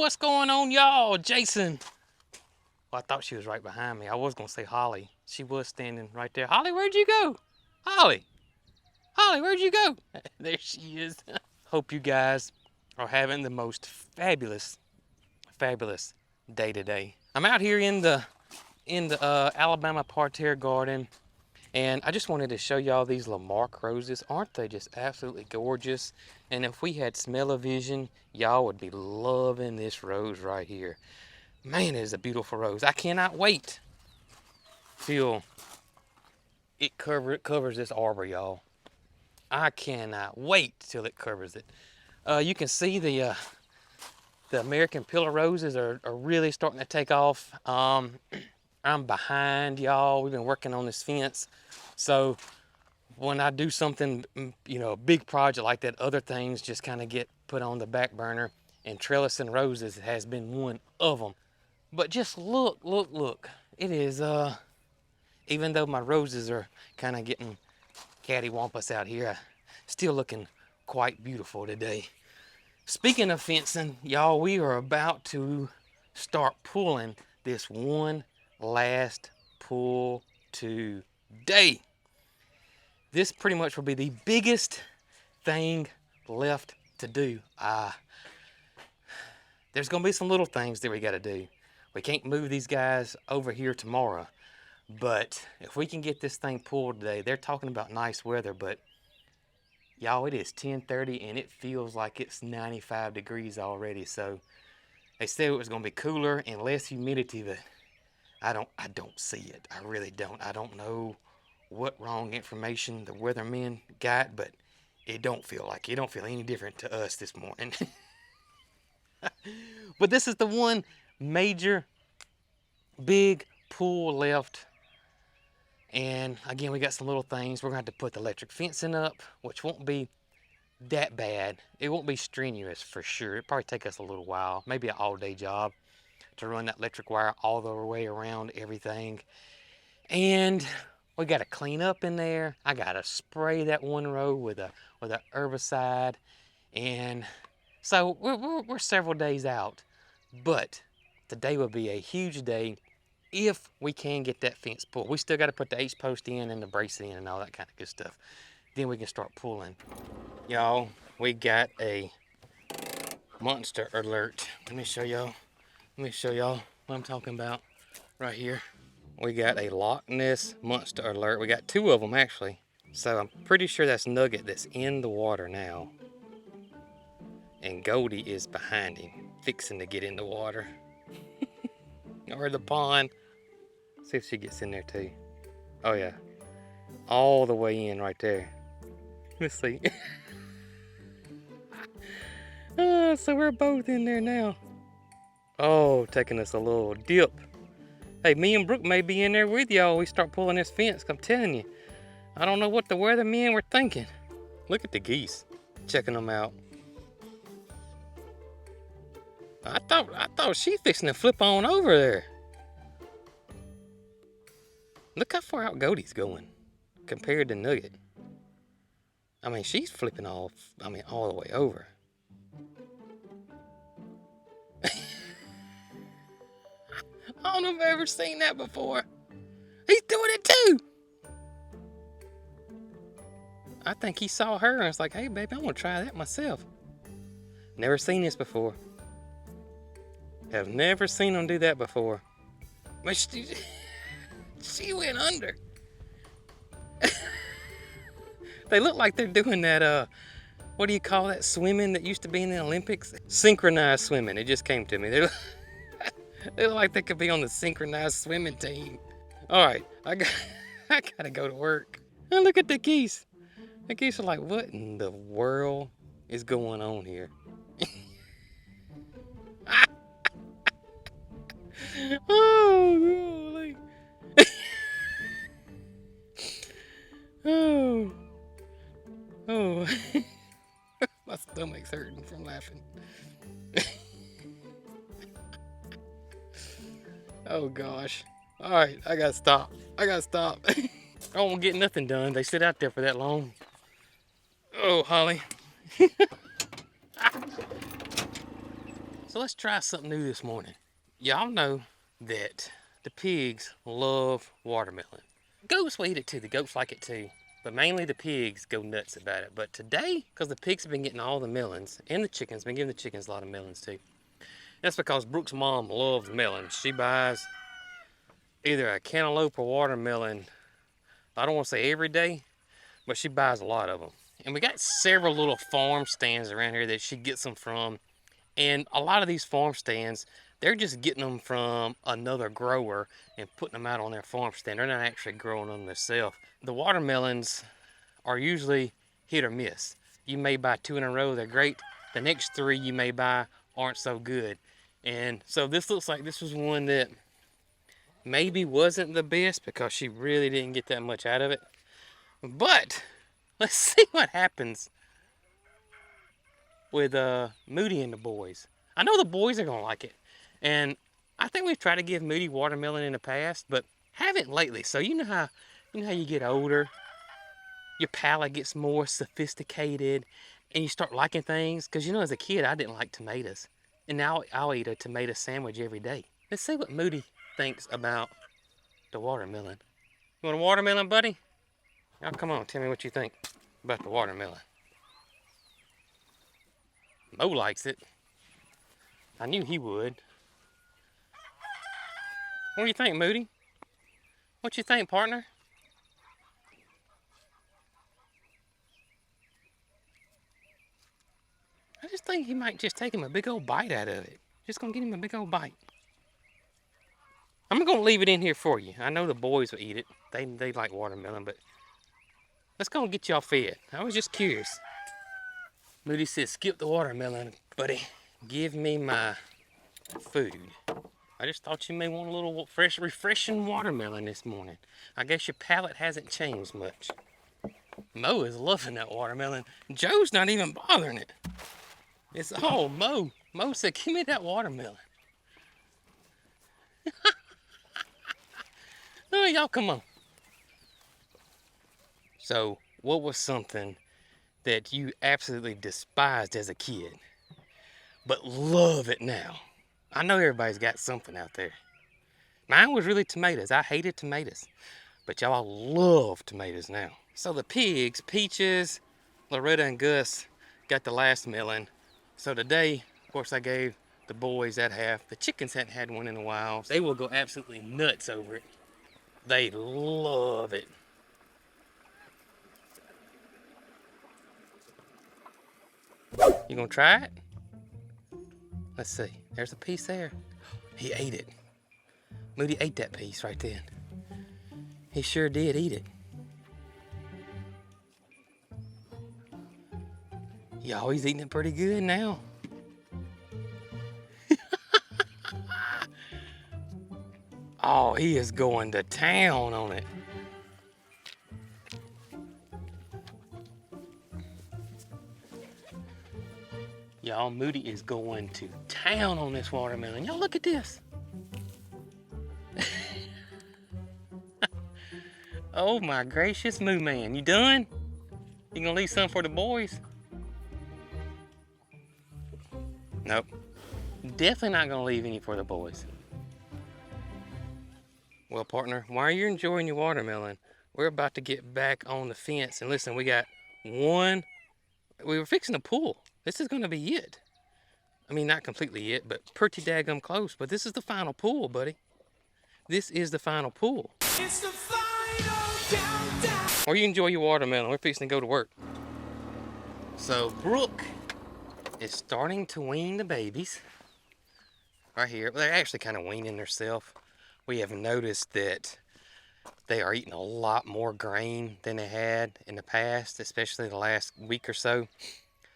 what's going on, y'all? Jason. Well, I thought she was right behind me. I was gonna say Holly. She was standing right there. Holly, where'd you go? Holly. Holly, where'd you go? There she is. Hope you guys are having the most fabulous day today. I'm out here in the Alabama parterre garden, and I just wanted to show y'all these Lamarck roses. Aren't they just absolutely gorgeous? And if we had smell-o-vision, y'all would be loving this rose right here. Man, it is a beautiful rose. I cannot wait till it covers this arbor, y'all. I cannot wait till it covers it. You can see the American pillar roses are really starting to take off. I'm behind, y'all. We've been working on this fence. So when I do something, you know, a big project like that, other things just kind of get put on the back burner. And trellising roses has been one of them. But just look. It is, even though my roses are kind of getting cattywampus out here, still looking quite beautiful today. Speaking of fencing, y'all, we are about to start pulling this one last pull today. This pretty much will be the biggest thing left to do. There's gonna be some little things that we gotta do. We can't move these guys over here tomorrow, but if we can get this thing pulled today, they're talking about nice weather, but y'all, it is 10:30 and it feels like it's 95 degrees already. So they said it was gonna be cooler and less humidity, but I don't see it. I really don't. I don't know what wrong information the weathermen got, but it don't feel like it. It don't feel any different to us this morning. But this is the one major big pool left. And again, we got some little things. We're gonna have to put the electric fencing up, which won't be that bad. It won't be strenuous for sure. It'll probably take us a little while, maybe an all-day job to run that electric wire all the way around everything. And we got to clean up in there. I got to spray that one row with a herbicide. And so we're several days out, but today will be a huge day if we can get that fence pulled. We still got to put the H-post in and the brace in and all that kind of good stuff. Then we can start pulling. Y'all, we got a monster alert. Let me show y'all what I'm talking about right here. We got a Loch Ness monster alert. We got two of them actually. So I'm pretty sure that's Nugget that's in the water now. And Goldie is behind him, fixing to get in the water. Or the pond. See if she gets in there too. Oh yeah. All the way in right there. Let's see. So we're both in there now. Oh, taking us a little dip. Hey, me and Brooke may be in there with y'all. We start pulling this fence. I'm telling you. I don't know what the weathermen were thinking. Look at the geese. Checking them out. I thought she fixing to flip on over there. Look how far out Godie's going compared to Nugget. I mean, she's flipping off, all the way over. I don't know if I've ever seen that before. He's doing it too. I think he saw her and was like, hey, baby, I'm going to try that myself. Never seen this before. Have never seen him do that before. But she went under. They look like they're doing that, what do you call that swimming that used to be in the Olympics? Synchronized swimming. It just came to me. They look like they could be on the synchronized swimming team. All right, I gotta go to work. And look at the geese. The geese are like, what in the world is going on here? Oh, really? Oh. My stomach's hurting from laughing. Oh gosh. All right, I gotta stop. I won't get nothing done. They sit out there for that long. Oh, Holly. So So let's try something new this morning. Y'all know that the pigs love watermelon. Goats will eat it too, the goats like it too. But mainly the pigs go nuts about it. But today, because the pigs have been getting all the melons, and the chickens, been giving the chickens a lot of melons too. That's because Brooke's mom loves melons. She buys either a cantaloupe or watermelon, I don't want to say every day, but she buys a lot of them. And we got several little farm stands around here that she gets them from. And a lot of these farm stands, they're just getting them from another grower and putting them out on their farm stand. They're not actually growing them themselves. The watermelons are usually hit or miss. You may buy 2 in a row, they're great. The next 3 you may buy aren't so good. And so this looks like this was one that maybe wasn't the best because she really didn't get that much out of it. But let's see what happens with Moody and the boys. I know the boys are gonna like it. And I think we've tried to give Moody watermelon in the past, but haven't lately. So you know how you get older, your palate gets more sophisticated and you start liking things. Because you know, as a kid, I didn't like tomatoes. And now I'll eat a tomato sandwich every day. Let's see what Moody thinks about the watermelon. You want a watermelon, buddy? Now come on, tell me what you think about the watermelon. Mo likes it. I knew he would. What do you think, Moody? What you think, partner? I just think he might just take him a big old bite out of it. Just gonna get him a big old bite. I'm gonna leave it in here for you. I know the boys will eat it. They like watermelon, but let's go and get y'all fed. I was just curious. Moody said, skip the watermelon, buddy. Give me my food. I just thought you may want a little fresh, refreshing watermelon this morning. I guess your palate hasn't changed much. Mo is loving that watermelon. Joe's not even bothering it. It's all Mo. Mo said, give me that watermelon. Oh, y'all come on. So, what was something that you absolutely despised as a kid, but love it now? I know everybody's got something out there. Mine was really tomatoes. I hated tomatoes, but y'all love tomatoes now. So the pigs, Peaches, Loretta, and Gus got the last melon. So today, of course, I gave the boys that half. The chickens hadn't had one in a while. They will go absolutely nuts over it. They love it. You gonna try it? Let's see. There's a piece there. He ate it. Moody ate that piece right then. He sure did eat it. Y'all, he's eating it pretty good now. Oh, he is going to town on it. Y'all, Moody is going to town on this watermelon. Y'all, look at this. Oh my gracious, Moo Man. You done? You gonna leave some for the boys? Nope. Definitely not gonna leave any for the boys. Well, partner, while you're enjoying your watermelon, we're about to get back on the fence. And listen, we got one. We were fixing a pool. This is gonna be it. I mean, not completely it, but pretty daggum close. But this is the final pool, buddy. This is the final pool. It's the final countdown. Or you enjoy your watermelon. We're fixing to go to work. So Brooke is starting to wean the babies. Right here. They're actually kind of weaning themselves. We have noticed that they are eating a lot more grain than they had in the past, especially the last week or so.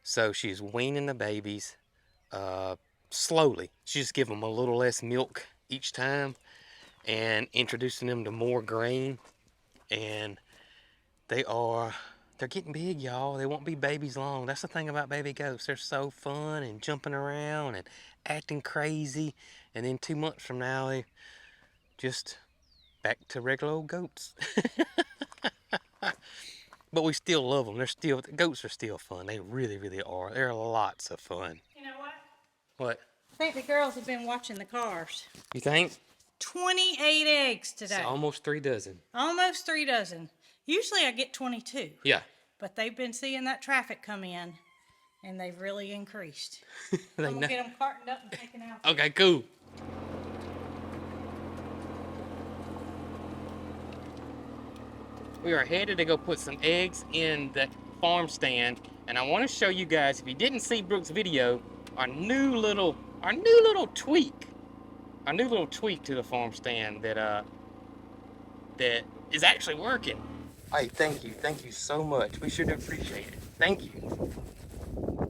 So she's weaning the babies slowly. She just give them a little less milk each time and introducing them to more grain. And they're getting big, y'all. They won't be babies long. That's the thing about baby goats. They're so fun and jumping around and acting crazy. And then 2 months from now, they just back to regular old goats. But we still love them. Goats are still fun. They really, really are. They're lots of fun. You know what? What? I think the girls have been watching the cars. You think? 28 eggs today. It's almost 3 dozen. Almost 3 dozen. Usually I get 22. Yeah. But they've been seeing that traffic come in, and they've really increased. I'm going to get them cartoned up and taken out. Okay, cool. We are headed to go put some eggs in the farm stand, and I want to show you guys, if you didn't see Brooke's video, our new little tweak to the farm stand that is actually working. Hey, thank you so much. We should appreciate it. Thank you.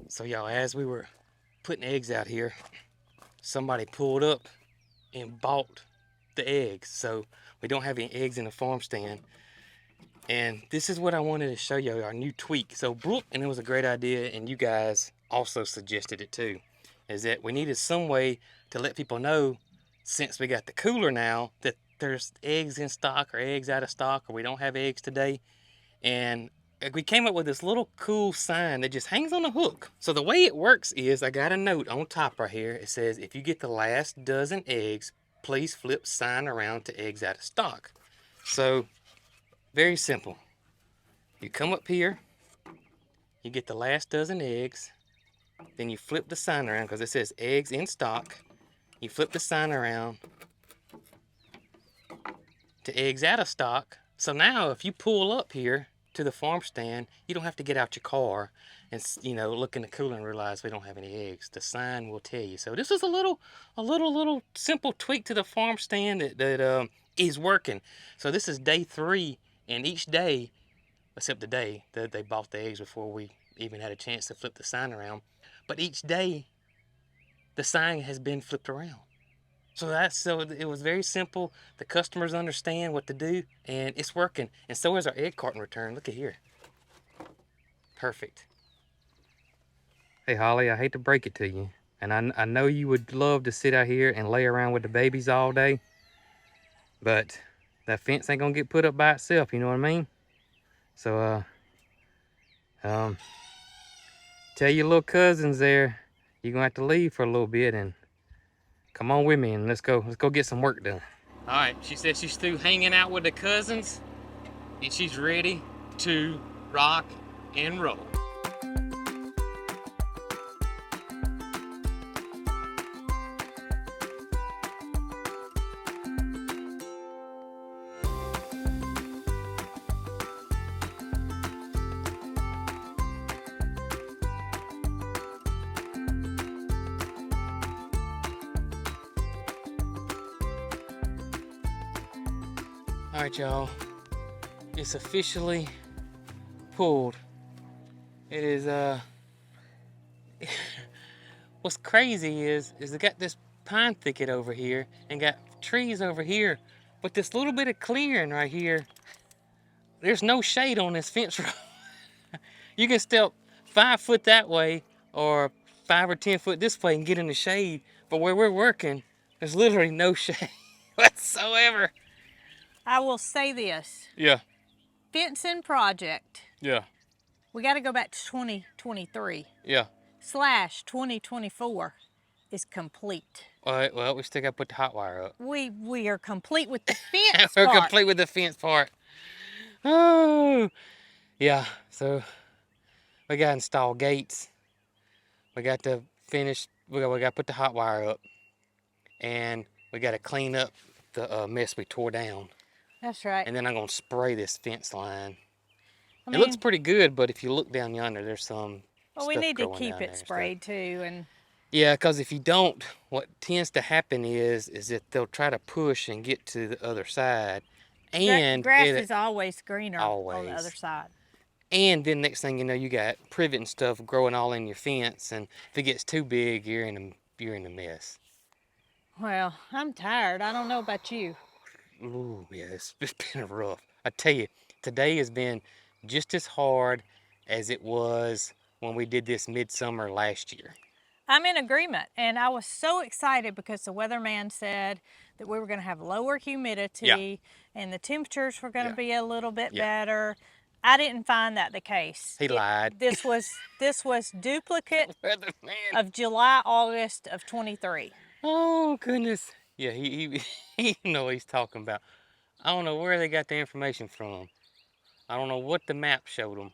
So y'all, as we were putting eggs out here, somebody pulled up and bought the eggs, so we don't have any eggs in the farm stand. And this is what I wanted to show you, our new tweak. So Brooke, and it was a great idea, and you guys also suggested it too, is that we needed some way to let people know, since we got the cooler now, that there's eggs in stock or eggs out of stock, or we don't have eggs today. And we came up with this little cool sign that just hangs on a hook. So the way it works is, I got a note on top right here. It says, if you get the last dozen eggs, please flip sign around to eggs out of stock. So very simple. You come up here, you get the last dozen eggs, then you flip the sign around because it says eggs in stock. You flip the sign around to eggs out of stock. So now if you pull up here to the farm stand, you don't have to get out your car and, you know, look in the cooler and realize we don't have any eggs. The sign will tell you. So this is a little simple tweak to the farm stand that is working. So this is day 3, and each day, except the day that they bought the eggs before we even had a chance to flip the sign around, but each day the sign has been flipped around. So it was very simple. The customers understand what to do, and it's working. And so is our egg carton return. Look at here. Perfect. Hey Holly, I hate to break it to you, and I know you would love to sit out here and lay around with the babies all day, but that fence ain't gonna get put up by itself, you know what I mean? So tell your little cousins there, you're gonna have to leave for a little bit, and come on with me and let's go get some work done. All right, she said she's through hanging out with the cousins and she's ready to rock and roll. All right, y'all, it's officially pulled. It is, what's crazy is they got this pine thicket over here and got trees over here, but this little bit of clearing right here, there's no shade on this fence row. You can step 5 foot that way or 5 or 10 foot this way and get in the shade, but where we're working, there's literally no shade whatsoever. I will say this. Yeah. Fencing project. Yeah. We got to go back to 2023. Yeah. / 2024 is complete. All right, well, we still got to put the hot wire up. We are complete with the fence We're part. complete with the fence part. Oh, yeah, so we got to install gates. We got to finish, we got to put the hot wire up. And we got to clean up the mess we tore down. That's right. And then I'm going to spray this fence line. It looks pretty good, but if you look down yonder, there's some well, we need to keep it sprayed too. And yeah, because if you don't, what tends to happen is that they'll try to push and get to the other side. And grass is always greener on the other side. And then next thing you know, you got privet and stuff growing all in your fence, and if it gets too big, you're in a mess. Well, I'm tired. I don't know about you. Ooh, yeah, it's been rough. I tell you, today has been just as hard as it was when we did this midsummer last year. I'm in agreement, and I was so excited because the weatherman said that we were going to have lower humidity and the temperatures were going to be a little bit better. I didn't find that the case. He lied. This was duplicate Weatherman. of July, August of 23. Oh goodness. Yeah, he know what he's talking about. I don't know where they got the information from. I don't know what the map showed them.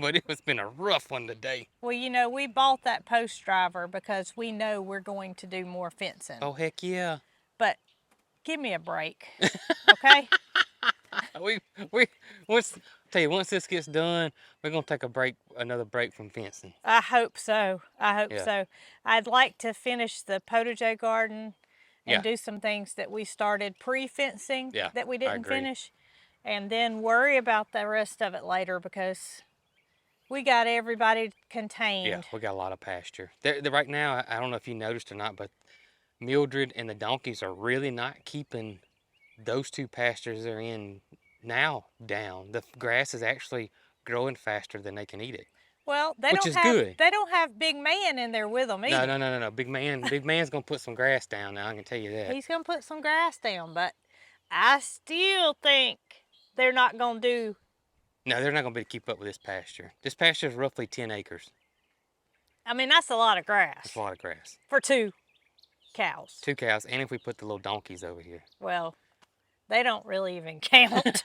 But it's been a rough one today. Well, you know, we bought that post driver because we know we're going to do more fencing. Oh heck yeah. But give me a break, okay? we tell you, once this gets done, we're gonna take a break, another break from fencing. I hope so. I hope Yeah. so. I'd like to finish the potager garden and Yeah. do some things that we started pre-fencing Yeah, that we I didn't agree. finish, and then worry about the rest of it later because we got everybody contained. Yeah, we got a lot of pasture. Right now, I don't know if you noticed or not, but Mildred and the donkeys are really not keeping those two pastures they're in now down. The grass is actually growing faster than they can eat it. Well, they Which don't is have good. they don't have Big Man in there with them either. No. Big man's gonna put some grass down now. I can tell you that. He's gonna put some grass down, but I still think they're not gonna do. No, they're not gonna be able to keep up with this pasture. This pasture is roughly 10 acres. I mean, that's a lot of grass That's a lot of grass. for 2 cows. 2 cows, and if we put the little donkeys over here. Well, they don't really even count.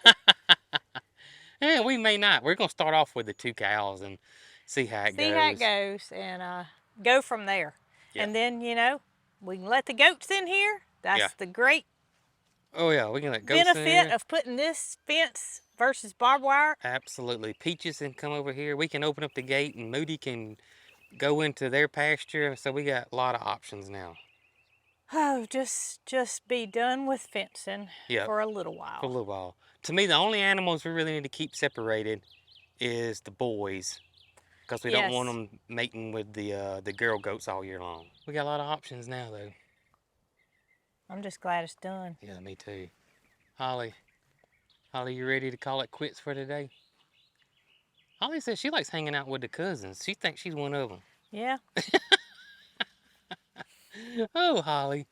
Yeah, we may not. We're gonna start off with the 2 cows and see how it goes. See how it goes and go from there. Yeah. And then, you know, we can let the goats in here. That's Yeah. the great Oh yeah, we can let goats in benefit here. of putting this fence versus barbed wire. Absolutely. Peaches can come over here. We can open up the gate and Moody can go into their pasture. So we got a lot of options now. Oh, just be done with fencing Yeah. for a little while. For a little while. To me, the only animals we really need to keep separated is the boys, because we don't want Yes. them mating with the girl goats all year long. We got a lot of options now, though. I'm just glad it's done. Yeah, me too. Holly, you ready to call it quits for today? Holly says she likes hanging out with the cousins. She thinks she's one of them. Yeah. Oh, Holly.